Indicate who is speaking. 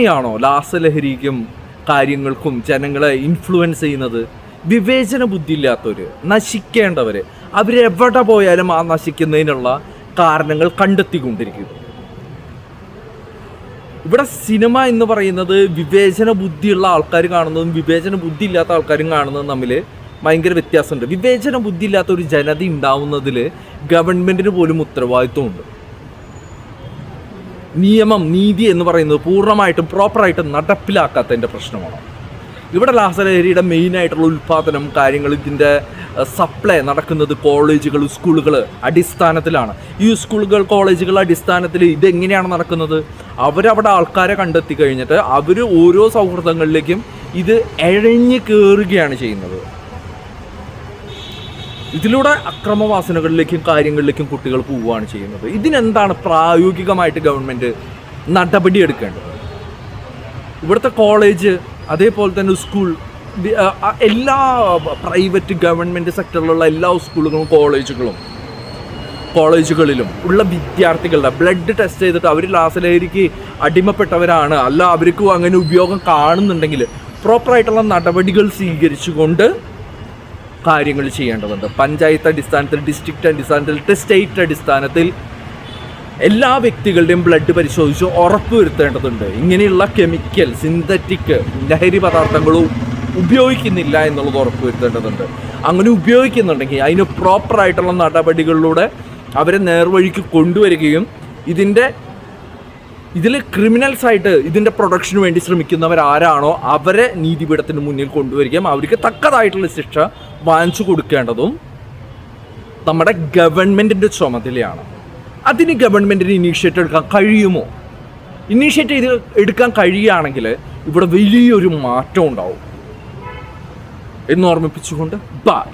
Speaker 1: ാണോ രാസലഹരിക്കും കാര്യങ്ങൾക്കും ജനങ്ങളെ ഇൻഫ്ലുവൻസ് ചെയ്യുന്നത്? വിവേചന ബുദ്ധി ഇല്ലാത്തവർ, നശിക്കേണ്ടവർ, അവരെവിടെ പോയാലും ആ നശിക്കുന്നതിനുള്ള കാരണങ്ങൾ കണ്ടെത്തിക്കൊണ്ടിരിക്കും. ഇവിടെ സിനിമ എന്ന് പറയുന്നത് വിവേചന ബുദ്ധിയുള്ള ആൾക്കാർ കാണുന്നതും വിവേചന ബുദ്ധി ഇല്ലാത്ത ആൾക്കാരും കാണുന്നതും തമ്മിൽ ഭയങ്കര വ്യത്യാസമുണ്ട്. വിവേചന ബുദ്ധി ഇല്ലാത്ത ഒരു ജനത ഉണ്ടാവുന്നതിൽ ഗവൺമെൻറ്റിന് പോലും ഉത്തരവാദിത്വമുണ്ട്. നിയമം, നീതി എന്ന് പറയുന്നത് പൂർണ്ണമായിട്ടും പ്രോപ്പറായിട്ടും നടപ്പിലാക്കാത്തതിൻ്റെ പ്രശ്നമാണ്. ഇവിടെ രാസലഹരിയുടെ മെയിനായിട്ടുള്ള ഉൽപ്പാദനം കാര്യങ്ങൾ, ഇതിൻ്റെ സപ്ലൈ നടക്കുന്നത് കോളേജുകൾ, സ്കൂളുകൾ അടിസ്ഥാനത്തിലാണ്. ഈ സ്കൂളുകൾ, കോളേജുകൾ അടിസ്ഥാനത്തിൽ ഇതെങ്ങനെയാണ് നടക്കുന്നത്? അവരവിടെ ആൾക്കാരെ കണ്ടെത്തി കഴിഞ്ഞിട്ട് അവർ ഓരോ സൗഹൃദങ്ങളിലേക്കും ഇത് എഴഞ്ഞ് കയറുകയാണ് ചെയ്യുന്നത്. ഇതിലൂടെ അക്രമവാസനകളിലേക്കും കാര്യങ്ങളിലേക്കും കുട്ടികൾ പോവുകയാണ് ചെയ്യുന്നത്. ഇതിനെന്താണ് പ്രായോഗികമായിട്ട് ഗവൺമെൻറ് നടപടിയെടുക്കേണ്ടത്? ഇവിടുത്തെ കോളേജ്, അതേപോലെ തന്നെ സ്കൂൾ, എല്ലാ പ്രൈവറ്റ് ഗവൺമെൻറ് സെക്ടറിലുള്ള എല്ലാ സ്കൂളുകളും കോളേജുകളിലും ഉള്ള വിദ്യാർത്ഥികളുടെ ബ്ലഡ് ടെസ്റ്റ് ചെയ്തിട്ട് അവർ രാസലഹരിക്ക് അടിമപ്പെട്ടവരാണ്, അല്ല അവർക്കും അങ്ങനെ ഉപയോഗം കാണുന്നുണ്ടെങ്കിൽ പ്രോപ്പറായിട്ടുള്ള നടപടികൾ സ്വീകരിച്ചുകൊണ്ട് കാര്യങ്ങൾ ചെയ്യേണ്ടതുണ്ട്. പഞ്ചായത്ത് അടിസ്ഥാനത്തിൽ, ഡിസ്ട്രിക്റ്റ് അടിസ്ഥാനത്തിൽ, സ്റ്റേറ്റ് അടിസ്ഥാനത്തിൽ എല്ലാ വ്യക്തികളുടെയും ബ്ലഡ് പരിശോധിച്ച് ഉറപ്പുവരുത്തേണ്ടതുണ്ട്. ഇങ്ങനെയുള്ള കെമിക്കൽ, സിന്തറ്റിക് ലഹരി പദാർത്ഥങ്ങളും ഉപയോഗിക്കുന്നില്ല എന്നുള്ളത് ഉറപ്പുവരുത്തേണ്ടതുണ്ട്. അങ്ങനെ ഉപയോഗിക്കുന്നുണ്ടെങ്കിൽ അതിന് പ്രോപ്പറായിട്ടുള്ള നടപടികളിലൂടെ അവരെ നേർവഴിക്ക് കൊണ്ടുവരികയും ഇതിൽ ക്രിമിനൽസായിട്ട് ഇതിൻ്റെ പ്രൊഡക്ഷന് വേണ്ടി ശ്രമിക്കുന്നവരാരാണോ അവരെ നീതിപീഠത്തിന് മുന്നിൽ കൊണ്ടുവരികയും അവർക്ക് തക്കതായിട്ടുള്ള ശിക്ഷ വാങ്ങിച്ചു കൊടുക്കേണ്ടതും നമ്മുടെ ഗവൺമെൻറ്റിൻ്റെ ചുമതലയാണ്. അതിന് ഗവൺമെൻറ്റിന് ഇനീഷ്യേറ്റീവ് എടുക്കാൻ കഴിയുമോ? ഇനീഷ്യേറ്റീവ് എടുക്കാൻ കഴിയുകയാണെങ്കിൽ ഇവിടെ വലിയൊരു മാറ്റം ഉണ്ടാവും എന്ന് ഓർമ്മിപ്പിച്ചുകൊണ്ട് ബൈ.